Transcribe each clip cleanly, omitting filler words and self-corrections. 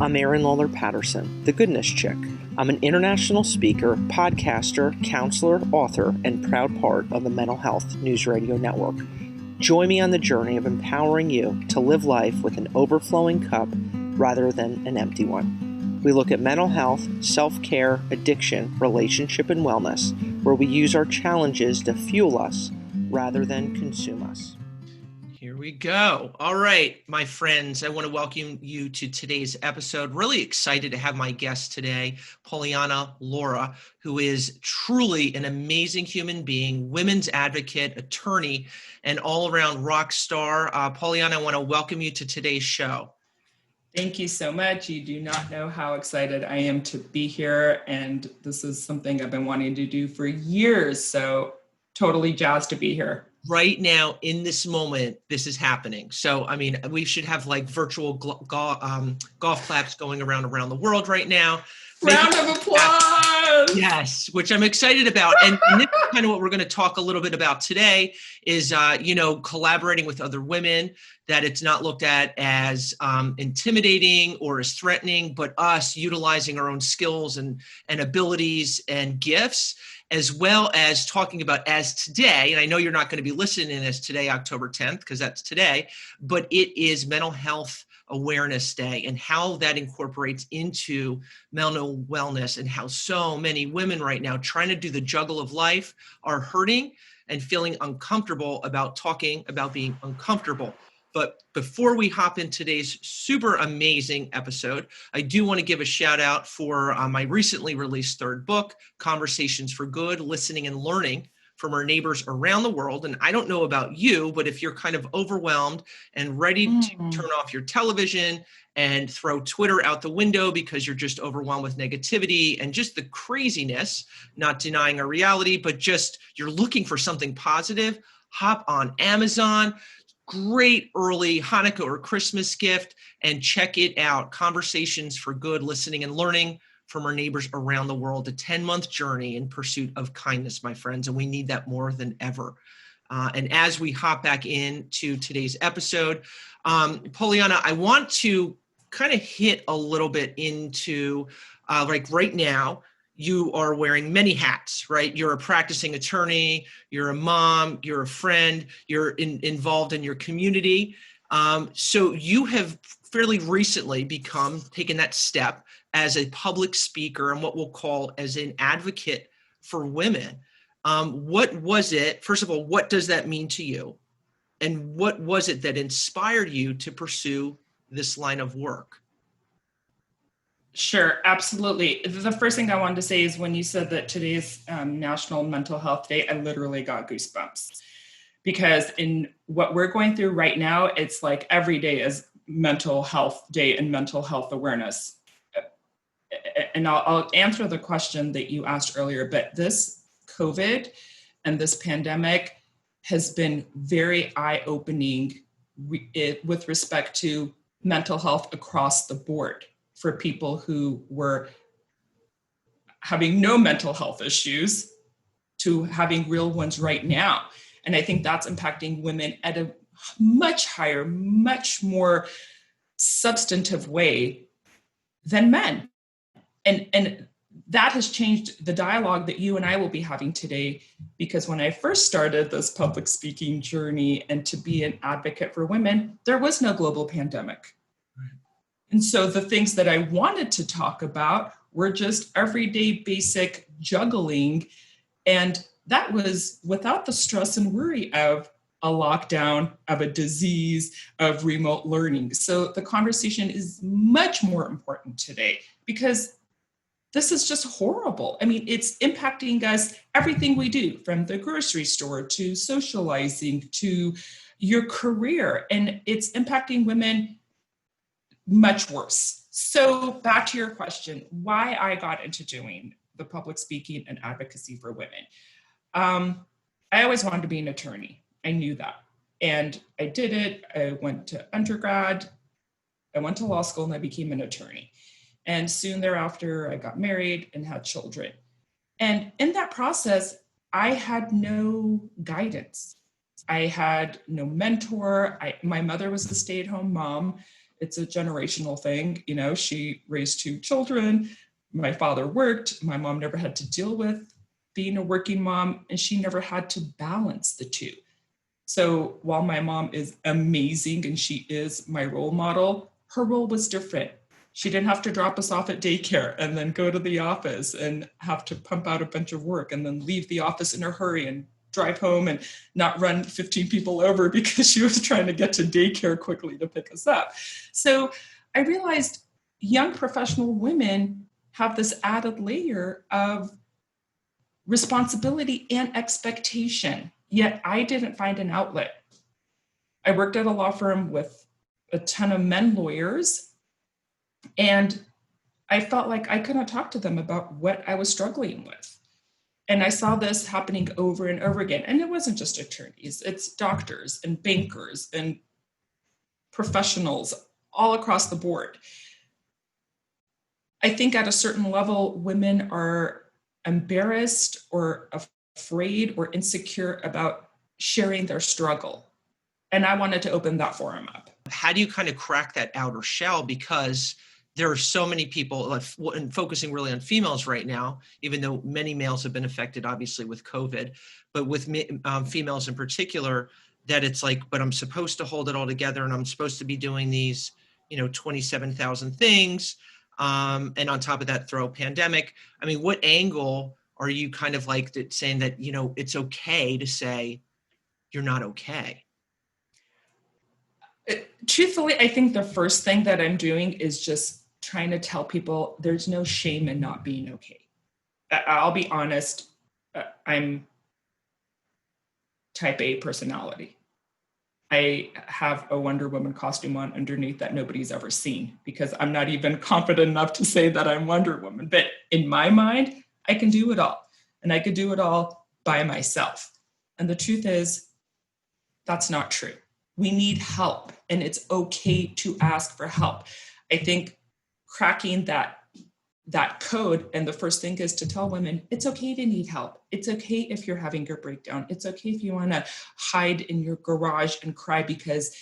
I'm Erin Lawler Patterson, the Goodness Chick. I'm an international speaker, podcaster, counselor, author, and proud part of the Mental Health News Radio Network. Join me on the journey of empowering you to live life with an overflowing cup rather than an empty one. We look at mental health, self-care, addiction, relationship, and wellness, where we use our challenges to fuel us rather than consume us. Here we go. All right, my friends, I want to welcome you to today's episode. Really excited to have my guest today, Pauliana Lara, who is truly an amazing human being, women's advocate, attorney, and all-around rock star. Pauliana, I want to welcome you to today's show. Thank you so much. You do not know how excited I am to be here, and this is something I've been wanting to do for years, so totally jazzed to be here. Right now, in this moment, this is happening. So, I mean, we should have like virtual golf claps going around the world right now. Round of applause! Yes, which I'm excited about. And this is kind of what we're going to talk a little bit about today is, collaborating with other women, that it's not looked at as intimidating or as threatening, but us utilizing our own skills and abilities and gifts, as well as talking about as today, and I know you're not going to be listening as today, October 10th, because that's today, but it is Mental Health Awareness Day and how that incorporates into mental wellness and how so many women right now trying to do the juggle of life are hurting and feeling uncomfortable about talking about being uncomfortable. But before we hop in today's super amazing episode, I do want to give a shout out for my recently released third book, Conversations for Good, Listening and Learning from Our Neighbors Around the World. And I don't know about you, but if you're kind of overwhelmed and ready to turn off your television and throw Twitter out the window because you're just overwhelmed with negativity and just the craziness, not denying our reality, but just you're looking for something positive, hop on Amazon. Great early Hanukkah or Christmas gift, and check it out. Conversations for Good, Listening and Learning from Our Neighbors Around the World, a 10-month journey in pursuit of kindness, my friends, and we need that more than ever. And as we hop back into today's episode, Pauliana, I want to kind of hit a little bit into like right now, you are wearing many hats, right? You're a practicing attorney, you're a mom, you're a friend, you're involved in your community. So you have fairly recently taken that step as a public speaker and what we'll call as an advocate for women. What was it? First of all, what does that mean to you? And what was it that inspired you to pursue this line of work? Sure, absolutely. The first thing I wanted to say is when you said that today's National Mental Health Day, I literally got goosebumps because in what we're going through right now, it's like every day is Mental Health Day and mental health awareness. And I'll answer the question that you asked earlier, but this COVID and this pandemic has been very eye-opening with respect to mental health across the board. For people who were having no mental health issues to having real ones right now. And I think that's impacting women at a much higher, much more substantive way than men. And that has changed the dialogue that you and I will be having today, because when I first started this public speaking journey and to be an advocate for women, there was no global pandemic. And so the things that I wanted to talk about were just everyday basic juggling. And that was without the stress and worry of a lockdown, of a disease, of remote learning. So the conversation is much more important today because this is just horrible. I mean, it's impacting us, everything we do, from the grocery store to socializing to your career. And it's impacting women much worse. So back to your question, why I got into doing the public speaking and advocacy for women. I always wanted to be an attorney. I knew that. And I did it. I went to undergrad, I went to law school, and I became an attorney. And soon thereafter, I got married and had children. And in that process, I had no guidance. I had no mentor. My mother was a stay-at-home mom. it's a generational thing. You know, she raised 2 children. My father worked. My mom never had to deal with being a working mom, and she never had to balance the two. So while my mom is amazing and she is my role model, her role was different. She didn't have to drop us off at daycare and then go to the office and have to pump out a bunch of work and then leave the office in a hurry and drive home and not run 15 people over because she was trying to get to daycare quickly to pick us up. So I realized young professional women have this added layer of responsibility and expectation, yet I didn't find an outlet. I worked at a law firm with a ton of men lawyers, and I felt like I couldn't talk to them about what I was struggling with. And I saw this happening over and over again. And it wasn't just attorneys, it's doctors and bankers and professionals all across the board. I think at a certain level, women are embarrassed or afraid or insecure about sharing their struggle. And I wanted to open that forum up. How do you kind of crack that outer shell? Because there are so many people, and focusing really on females right now, even though many males have been affected, obviously, with COVID, but with females in particular, that it's like, but I'm supposed to hold it all together and I'm supposed to be doing these, 27,000 things. And on top of that, throw a pandemic. I mean, what angle are you kind of like saying that, it's okay to say you're not okay? Truthfully, I think the first thing that I'm doing is just trying to tell people there's no shame in not being okay. I'll be honest, I'm type A personality. I have a Wonder Woman costume on underneath that nobody's ever seen because I'm not even confident enough to say that I'm Wonder Woman. But in my mind, I can do it all. And I could do it all by myself. And the truth is, that's not true. We need help, and it's okay to ask for help. I think cracking that code, and the first thing is to tell women, it's okay to need help. It's okay if you're having your breakdown. It's okay if you want to hide in your garage and cry because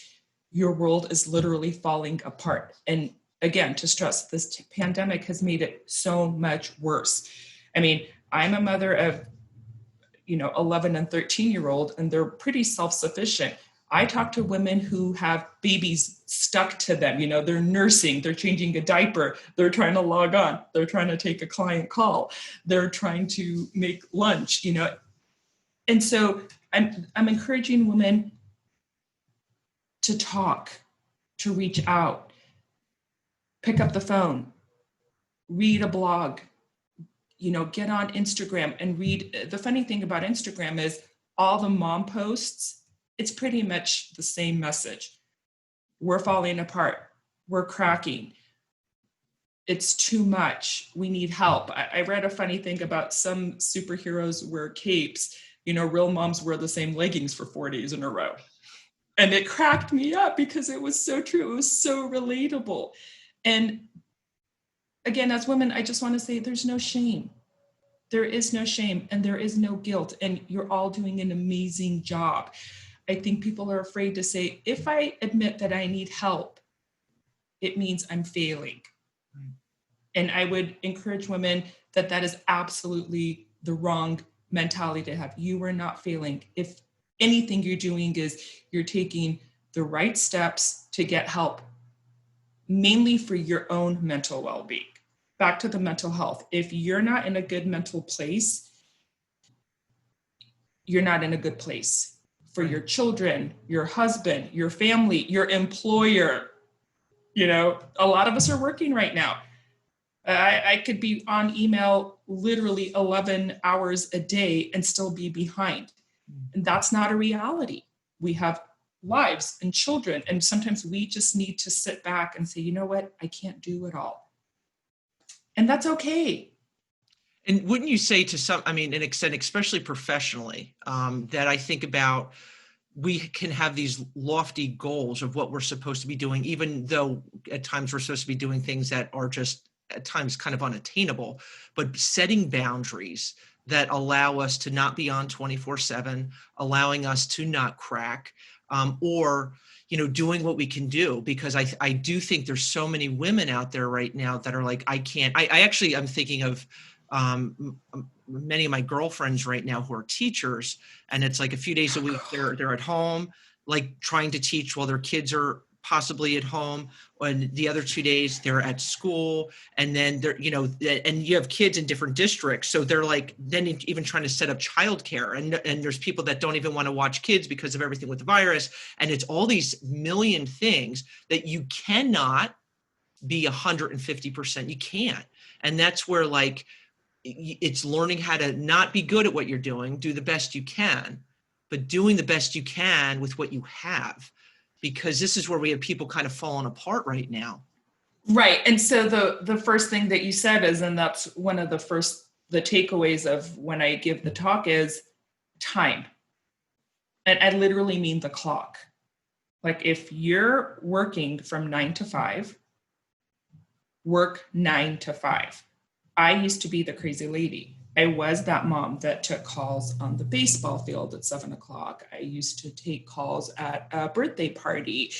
your world is literally falling apart. And again, to stress, this pandemic has made it so much worse. I mean, I'm a mother of 11 and 13-year-old, and they're pretty self-sufficient. I talk to women who have babies stuck to them. They're nursing, they're changing a diaper, they're trying to log on, they're trying to take a client call, they're trying to make lunch, And so I'm encouraging women to talk, to reach out, pick up the phone, read a blog, get on Instagram and read. The funny thing about Instagram is all the mom posts, it's pretty much the same message. We're falling apart. We're cracking. It's too much. We need help. I read a funny thing about some superheroes wear capes. Real moms wear the same leggings for 4 days in a row. And it cracked me up because it was so true. It was so relatable. And again, as women, I just want to say there's no shame. There is no shame and there is no guilt. And you're all doing an amazing job. I think people are afraid to say, if I admit that I need help, it means I'm failing. And I would encourage women that is absolutely the wrong mentality to have. You are not failing. If anything you're doing is you're taking the right steps to get help, mainly for your own mental well-being. Back to the mental health. If you're not in a good mental place, you're not in a good place. For your children, your husband, your family, your employer. A lot of us are working right now. I could be on email literally 11 hours a day and still be behind. And that's not a reality. We have lives and children. And sometimes we just need to sit back and say, you know what? I can't do it all. And that's okay. And wouldn't you say to some, an extent, especially professionally, that I think about, we can have these lofty goals of what we're supposed to be doing, even though at times we're supposed to be doing things that are just at times kind of unattainable, but setting boundaries that allow us to not be on 24/7, allowing us to not crack, or, doing what we can do, because I do think there's so many women out there right now that are like, I can't, I'm thinking of many of my girlfriends right now who are teachers, and it's like a few days a week they're at home, like trying to teach while their kids are possibly at home, and the other 2 days they're at school, and then they're, and you have kids in different districts, so they're like then even trying to set up childcare, and there's people that don't even want to watch kids because of everything with the virus, and it's all these million things that you cannot be 150%. You can't, and that's where like it's learning how to not be good at what you're doing, do the best you can, but doing the best you can with what you have, because this is where we have people kind of falling apart right now. Right. And so the first thing that you said is, and that's one of the takeaways of when I give the talk, is time. And I literally mean the clock. Like if you're working from 9 to 5, work 9 to 5. I used to be the crazy lady. I was that mom that took calls on the baseball field at 7 o'clock. I used to take calls at a birthday party.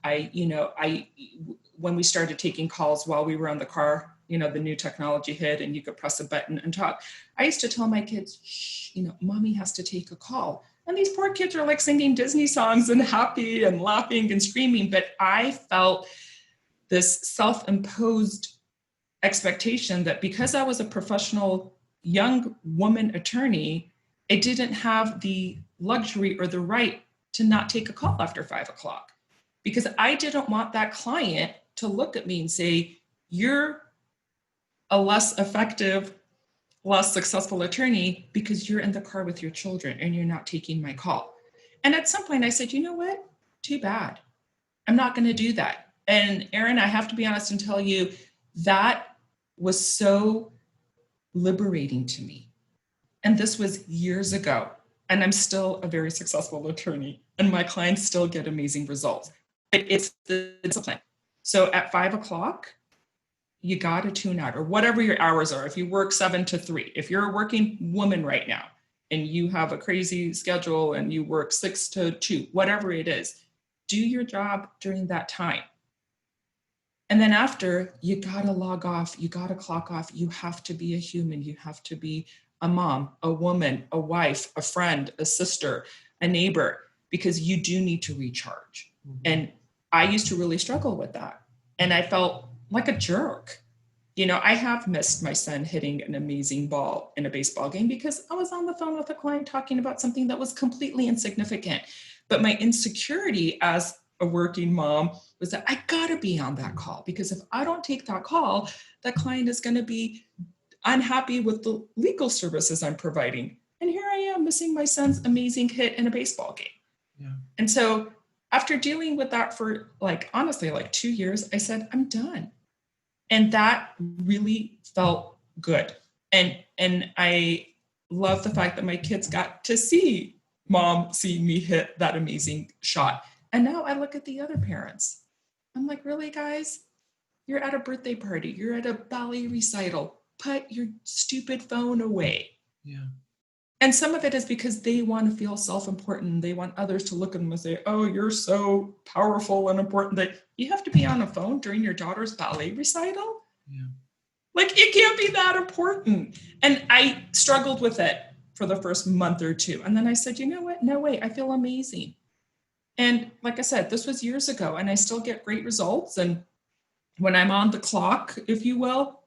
When we started taking calls while we were on the car, the new technology hit and you could press a button and talk. I used to tell my kids, shh, mommy has to take a call. And these poor kids are like singing Disney songs and happy and laughing and screaming. But I felt this self-imposed expectation that because I was a professional young woman attorney, I didn't have the luxury or the right to not take a call after 5 o'clock, because I didn't want that client to look at me and say, you're a less effective, less successful attorney because you're in the car with your children and you're not taking my call. And at some point I said, you know what? Too bad. I'm not going to do that. And Erin, I have to be honest and tell you, that was so liberating to me. And this was years ago. And I'm still a very successful attorney, and my clients still get amazing results. It's the discipline. So at 5 o'clock, you got to tune out, or whatever your hours are. If you work 7 to 3, if you're a working woman right now and you have a crazy schedule and you work 6 to 2, whatever it is, do your job during that time. And then after, you got to log off, you got to clock off. You have to be a human. You have to be a mom, a woman, a wife, a friend, a sister, a neighbor, because you do need to recharge. Mm-hmm. And I used to really struggle with that. And I felt like a jerk. I have missed my son hitting an amazing ball in a baseball game because I was on the phone with a client talking about something that was completely insignificant. But my insecurity as a working mom was that I gotta be on that call, because if I don't take that call, that client is gonna be unhappy with the legal services I'm providing. And here I am missing my son's amazing hit in a baseball game. Yeah. And so after dealing with that for honestly 2 years, I said, I'm done. And that really felt good. And I love the fact that my kids got to see mom see me hit that amazing shot. And now I look at the other parents. I'm like, really, guys? You're at a birthday party. You're at a ballet recital. Put your stupid phone away. Yeah. And some of it is because they want to feel self-important. They want others to look at them and say, oh, you're so powerful and important that you have to be on a phone during your daughter's ballet recital? Yeah. It can't be that important. And I struggled with it for the first month or two. And then I said, you know what? No way. I feel amazing. And like I said, this was years ago, and I still get great results. And when I'm on the clock, if you will,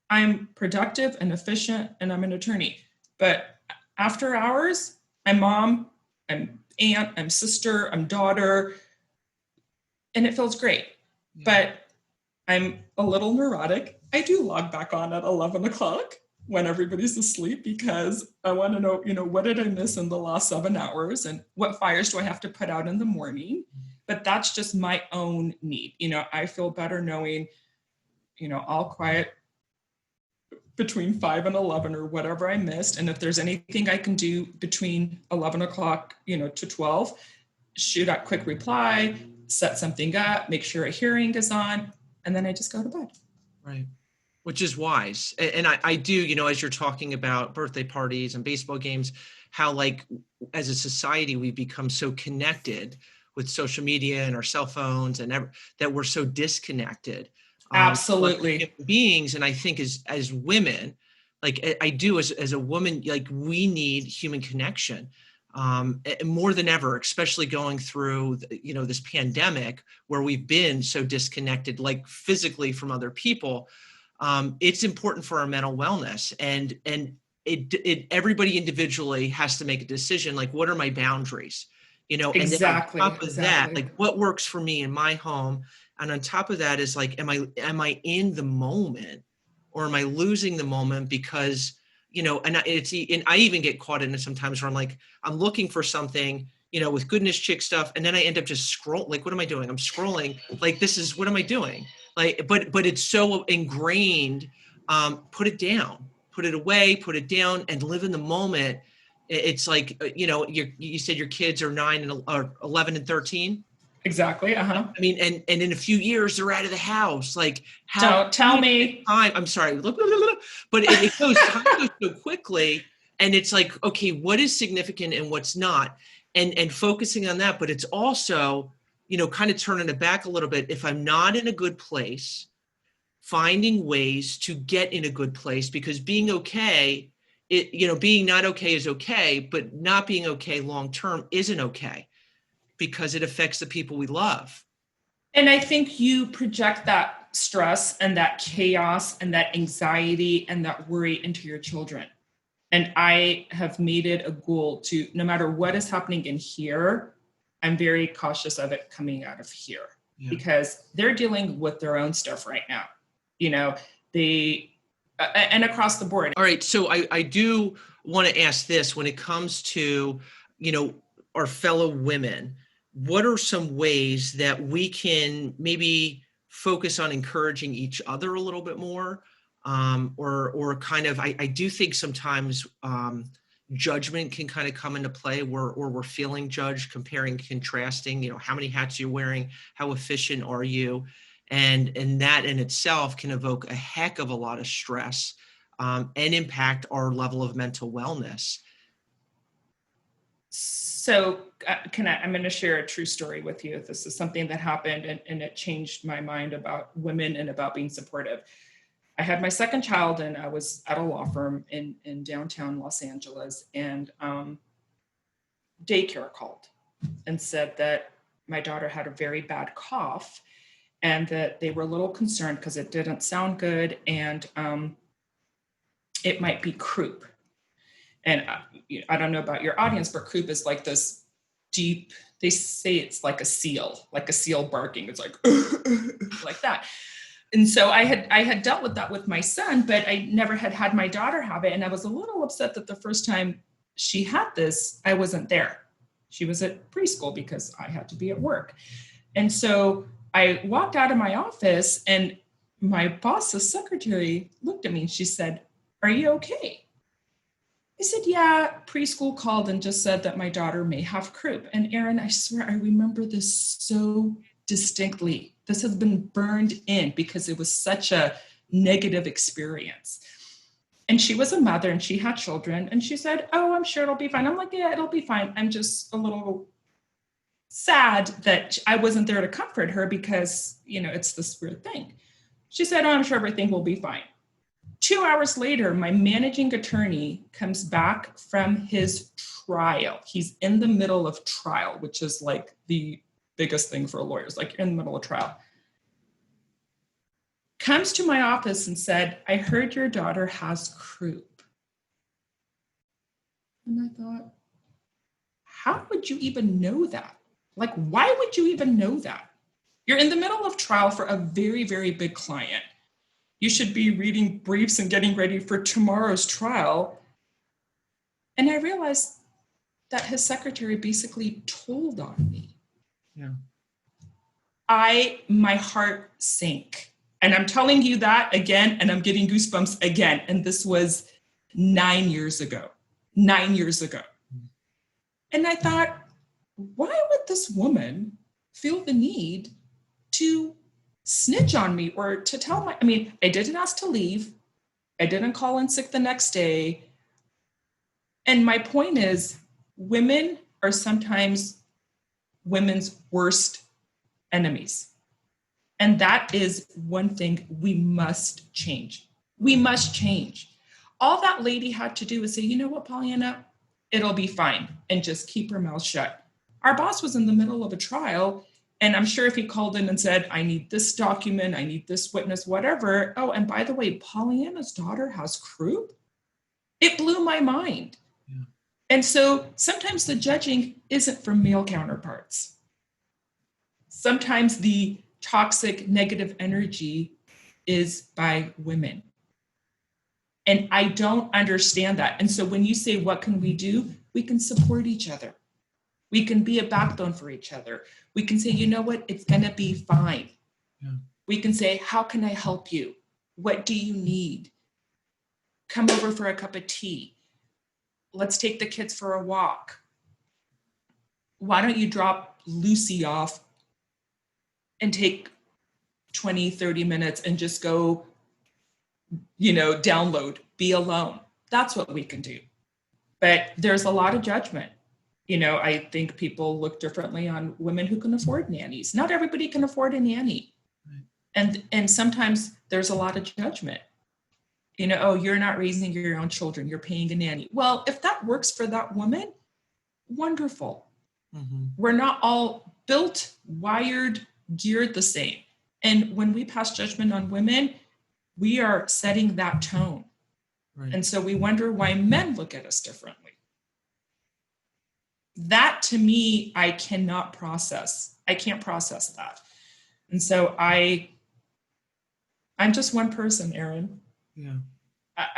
I'm productive and efficient, and I'm an attorney. But after hours, I'm mom, I'm aunt, I'm sister, I'm daughter, and it feels great. Yeah. But I'm a little neurotic. I do log back on at 11 o'clock when everybody's asleep, because I want to know, what did I miss in the last 7 hours, and what fires do I have to put out in the morning? But that's just my own need. I feel better knowing, I'll quiet between 5 and 11 or whatever I missed. And if there's anything I can do between 11 o'clock, to 12, shoot out quick reply, set something up, make sure a hearing is on, and then I just go to bed. Right. which is wise. And I do, as you're talking about birthday parties and baseball games, how like as a society, we've become so connected with social media and our cell phones and that we're so disconnected. Absolutely. Human beings. And I think as women, like I do as a woman, like we need human connection more than ever, especially going through, this pandemic where we've been so disconnected, like physically from other people. It's important for our mental wellness, and it everybody individually has to make a decision, like what are my boundaries, Exactly. And on top of that, like what works for me in my home, and on top of that is like, am I in the moment, or am I losing the moment because and I even get caught in it sometimes where I'm looking for something, with goodness chick stuff, and then I end up just scroll, like what am I doing? I'm scrolling, like what am I doing? Like, but it's so ingrained. Put it down, put it away, put it down, and live in the moment. It's like, you said your kids are 11 and 13. Exactly. Uh-huh. I mean, and in a few years they're out of the house. Like, how don't tell me. Time? I'm sorry, but it goes. Time goes so quickly, and it's like, okay, what is significant and what's not, and focusing on that. But it's also, kind of turning it back a little bit. If I'm not in a good place, finding ways to get in a good place, because being okay, being not okay is okay, but not being okay long term isn't okay, because it affects the people we love. And I think you project that stress and that chaos and that anxiety and that worry into your children. And I have made it a goal to, no matter what is happening in here, I'm very cautious of it coming out of here, because they're dealing with their own stuff right now. And across the board. All right. So I do want to ask this, when it comes to, our fellow women, what are some ways that we can maybe focus on encouraging each other a little bit more? Or kind of, I do think sometimes judgment can kind of come into play, or we're feeling judged, comparing, contrasting, how many hats you're wearing, how efficient are you? And that in itself can evoke a heck of a lot of stress and impact our level of mental wellness. So I'm going to share a true story with you. This is something that happened and it changed my mind about women and about being supportive. I had my second child and I was at a law firm in downtown Los Angeles, and daycare called and said that my daughter had a very bad cough and that they were a little concerned because it didn't sound good, and it might be croup. And I don't know about your audience, but croup is like this deep, they say it's like a seal barking. It's like, like that. And so I had dealt with that with my son, but I never had my daughter have it. And I was a little upset that the first time she had this, I wasn't there. She was at preschool because I had to be at work. And so I walked out of my office and my boss's secretary looked at me and she said, "Are you okay?" I said, "Yeah, preschool called and just said that my daughter may have croup." And Erin, I swear, I remember this so distinctly. This has been burned in because it was such a negative experience. And she was a mother and she had children. And she said, "Oh, I'm sure it'll be fine." I'm like, "Yeah, it'll be fine. I'm just a little sad that I wasn't there to comfort her because, it's this weird thing." She said, "Oh, I'm sure everything will be fine." 2 hours later, my managing attorney comes back from his trial. He's in the middle of trial, which is like the biggest thing for lawyers, like in the middle of trial. Comes to my office and said, "I heard your daughter has croup." And I thought, how would you even know that? Like, why would you even know that? You're in the middle of trial for a very, very big client. You should be reading briefs and getting ready for tomorrow's trial. And I realized that his secretary basically told on me. Yeah. My heart sank. And I'm telling you that again, and I'm getting goosebumps again. And this was 9 years ago. 9 years ago. And I thought, why would this woman feel the need to snitch on me or to tell my, I mean, I didn't ask to leave. I didn't call in sick the next day. And my point is, women are sometimes women's worst enemies. And that is one thing we must change. We must change. All that lady had to do was say, you know what, Pauliana, it'll be fine, and just keep her mouth shut. Our boss was in the middle of a trial, and I'm sure if he called in and said, I need this document, I need this witness, whatever. Oh, and by the way, Pauliana's daughter has croup. It blew my mind. Yeah. And so sometimes the judging isn't from male counterparts. Sometimes the toxic negative energy is by women. And I don't understand that. And so when you say, what can we do? We can support each other. We can be a backbone for each other. We can say, you know what? It's going to be fine. Yeah. We can say, how can I help you? What do you need? Come over for a cup of tea. Let's take the kids for a walk. Why don't you drop Lucy off and take 20, 30 minutes and just go, download, be alone. That's what we can do. But there's a lot of judgment. I think people look differently on women who can afford nannies. Not everybody can afford a nanny. Right. And sometimes there's a lot of judgment. Oh, you're not raising your own children, you're paying a nanny. Well, if that works for that woman, wonderful. Mm-hmm. We're not all built, wired, geared the same. And when we pass judgment on women, we are setting that tone. Right. And so we wonder why men look at us differently. That to me, I cannot process. I can't process that. And so I'm just one person, Erin. Yeah.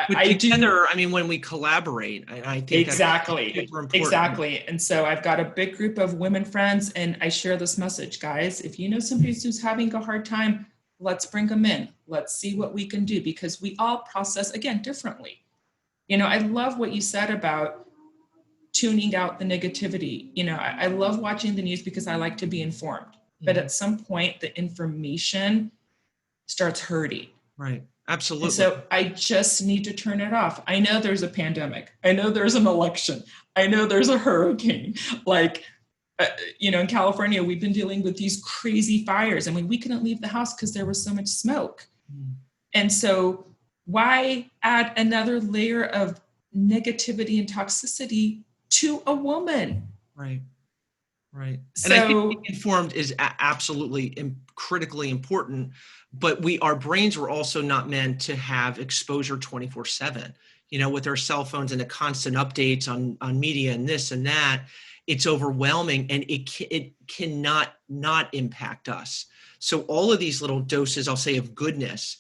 Together, when we collaborate, I think exactly, that's super important. Exactly. And so I've got a big group of women friends, and I share this message, guys. If you know somebody who's having a hard time, let's bring them in. Let's see what we can do, because we all process, again, differently. I love what you said about tuning out the negativity. I love watching the news because I like to be informed. Mm-hmm. But at some point, the information starts hurting. Right. Absolutely. And so I just need to turn it off. I know there's a pandemic. I know there's an election. I know there's a hurricane. In California, we've been dealing with these crazy fires. We couldn't leave the house because there was so much smoke. Mm. And so why add another layer of negativity and toxicity to a woman? Right. Right. So, and I think being informed is absolutely critically important, but our brains were also not meant to have exposure 24/7, with our cell phones and the constant updates on media and this and that. It's overwhelming, and it cannot not impact us. So all of these little doses, I'll say, of goodness,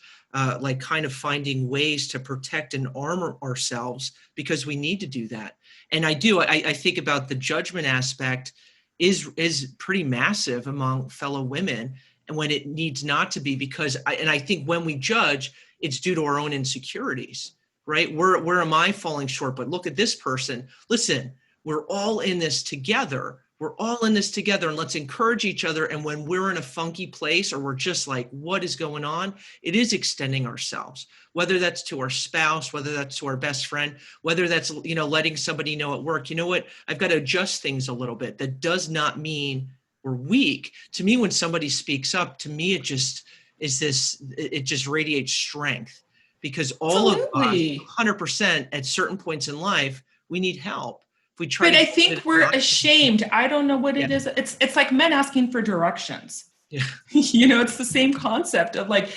like kind of finding ways to protect and armor ourselves, because we need to do that. And I think about the judgment aspect is pretty massive among fellow women, and when it needs not to be, because I think when we judge, it's due to our own insecurities, right? Where am I falling short? But look at this person. Listen, we're all in this together. We're all in this together, and let's encourage each other. And when we're in a funky place, or we're just like, what is going on? It is extending ourselves, whether that's to our spouse, whether that's to our best friend, whether that's, letting somebody know at work, you know what, I've got to adjust things a little bit. That does not mean we're weak. To me, when somebody speaks up, to me, it just radiates strength, because all Absolutely. Of us, 100% at certain points in life, we need help. But I think we're ashamed. I don't know what it is. It's like men asking for directions. Yeah. It's the same concept of I'm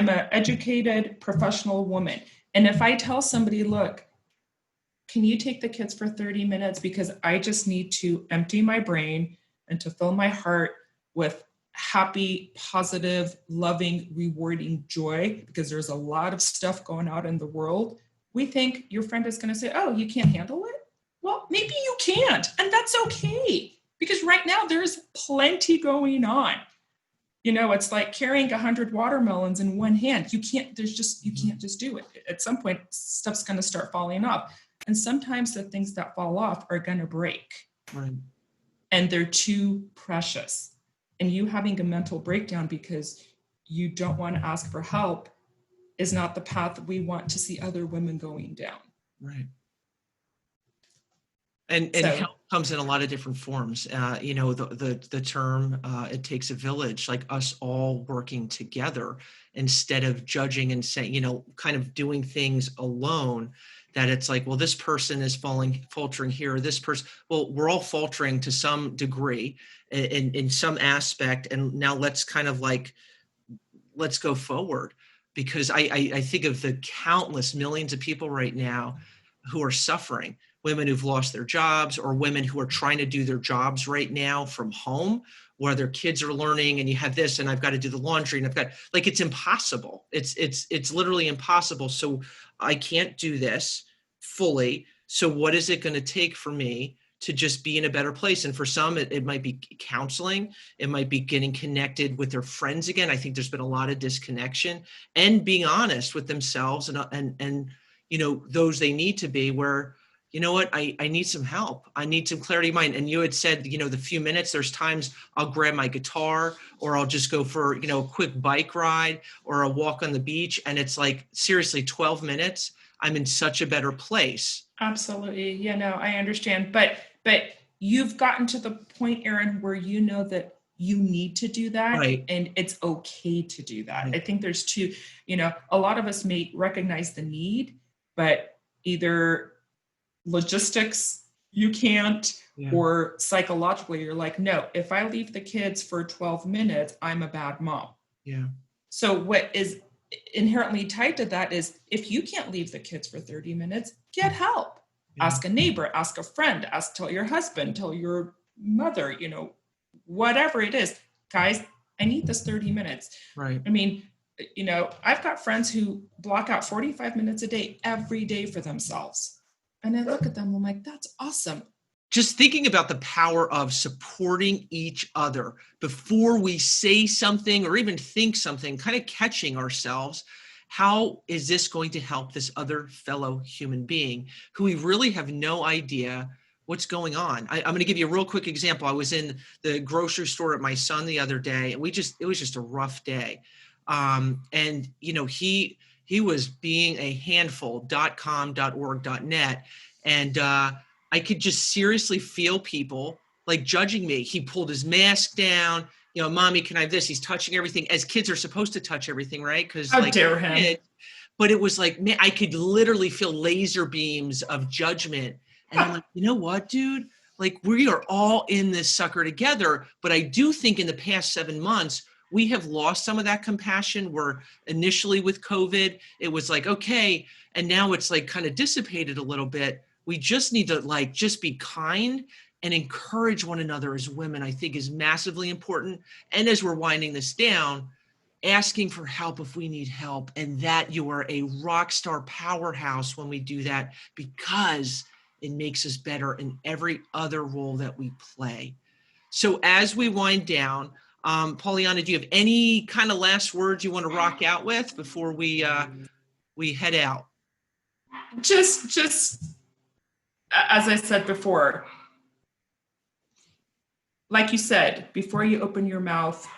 an educated professional woman. And if I tell somebody, look, can you take the kids for 30 minutes? Because I just need to empty my brain and to fill my heart with happy, positive, loving, rewarding joy, because there's a lot of stuff going on in the world. We think your friend is going to say, oh, you can't handle it? Well, maybe you can't. And that's okay. Because right now there's plenty going on. It's like carrying 100 watermelons in one hand. You can't just do it. At some point, stuff's going to start falling off. And sometimes the things that fall off are going to break. Right. And they're too precious. and you having a mental breakdown because you don't want to ask for help is not the path we want to see other women going down. Right. And help comes in a lot of different forms. The term, it takes a village, like us all working together instead of judging and saying, kind of doing things alone, that it's like, well, this person is faltering here, or this person, well, we're all faltering to some degree in some aspect. And now let's kind of like, let's go forward, because I think of the countless millions of people right now who are suffering. Women who've lost their jobs, or women who are trying to do their jobs right now from home, where their kids are learning, and you have this, and I've got to do the laundry, and I've got, like, it's impossible. It's literally impossible. So I can't do this fully. So what is it going to take for me to just be in a better place? And for some, it might be counseling. It might be getting connected with their friends again. I think there's been a lot of disconnection, and being honest with themselves and those they need to be, where, you know what, I need some help. I need some clarity of mind. And you had said, the few minutes, there's times I'll grab my guitar, or I'll just go for, a quick bike ride or a walk on the beach. And it's like, seriously, 12 minutes, I'm in such a better place. Absolutely. Yeah, no, I understand. But you've gotten to the point, Erin, where you know that you need to do that, right, and it's okay to do that. Right. I think there's two, a lot of us may recognize the need, but either logistics, you can't, or psychologically, you're like, no, if I leave the kids for 12 minutes, I'm a bad mom. Yeah. So what is inherently tied to that is, if you can't leave the kids for 30 minutes, get help. Yeah. Ask a neighbor, ask a friend, tell your husband, tell your mother, whatever it is. Guys, I need this 30 minutes. Right. I mean, I've got friends who block out 45 minutes a day every day for themselves. And I look at them, I'm like, that's awesome. Just thinking about the power of supporting each other before we say something or even think something, kind of catching ourselves. How is this going to help this other fellow human being who we really have no idea what's going on? I'm going to give you a real quick example. I was in the grocery store at my son the other day, and it was just a rough day. And he was being a handful, .com, .org, .net. And I could just seriously feel people like judging me. He pulled his mask down. Mommy, can I have this? He's touching everything, as kids are supposed to touch everything, right? Because how dare him? But it was like, man, I could literally feel laser beams of judgment. And I'm like, you know what, dude? Like, we are all in this sucker together. But I do think in the past 7 months, we have lost some of that compassion, where initially with COVID, it was like, okay. And now it's like kind of dissipated a little bit. We just need to just be kind and encourage one another as women, I think, is massively important. And as we're winding this down, asking for help if we need help, and that you are a rock star powerhouse when we do that, because it makes us better in every other role that we play. So as we wind down, Pauliana, do you have any kind of last words you want to rock out with before we head out? Just as I said before, like you said, before you open your mouth,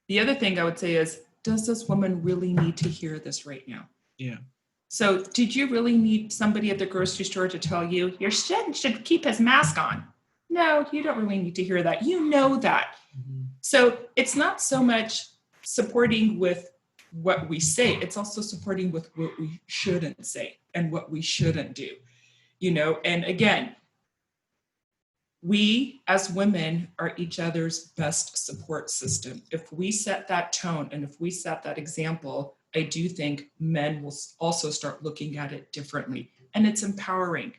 the other thing I would say is, does this woman really need to hear this right now? Yeah. So did you really need somebody at the grocery store to tell you your son should keep his mask on? No, you don't really need to hear that. You know that. Mm-hmm. So it's not so much supporting with what we say, it's also supporting with what we shouldn't say and what we shouldn't do. And again, we as women are each other's best support system. If we set that tone and if we set that example, I do think men will also start looking at it differently. And it's empowering.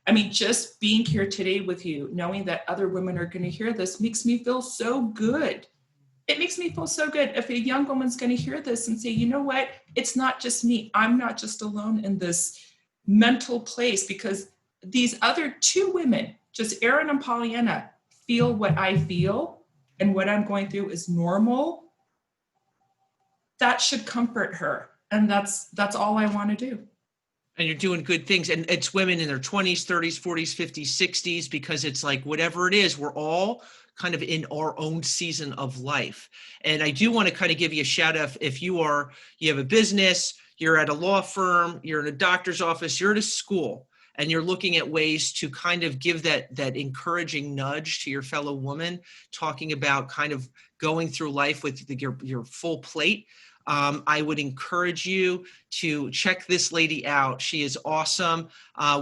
I mean, just being here today with you, knowing that other women are going to hear this, makes me feel so good. It makes me feel so good. If a young woman's going to hear this and say, you know what, it's not just me. I'm not just alone in this mental place, because these other two women, just Erin and Pauliana, feel what I feel, and what I'm going through is normal. That should comfort her. And that's all I want to do. And you're doing good things. And it's women in their 20s, 30s, 40s, 50s, 60s, because it's like, whatever it is, we're all kind of in our own season of life. And I do want to kind of give you a shout out if you have a business, you're at a law firm, you're in a doctor's office, you're at a school, and you're looking at ways to kind of give that encouraging nudge to your fellow woman, talking about kind of going through life with your full plate. I would encourage you to check this lady out. She is awesome,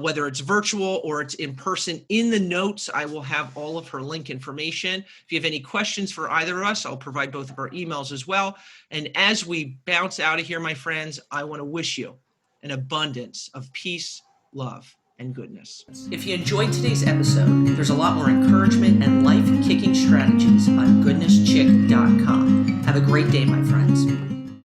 whether it's virtual or it's in person. In the notes, I will have all of her link information. If you have any questions for either of us, I'll provide both of our emails as well. And as we bounce out of here, my friends, I want to wish you an abundance of peace, love, and goodness. If you enjoyed today's episode, there's a lot more encouragement and life-kicking strategies on goodnesschick.com. Have a great day, my friends.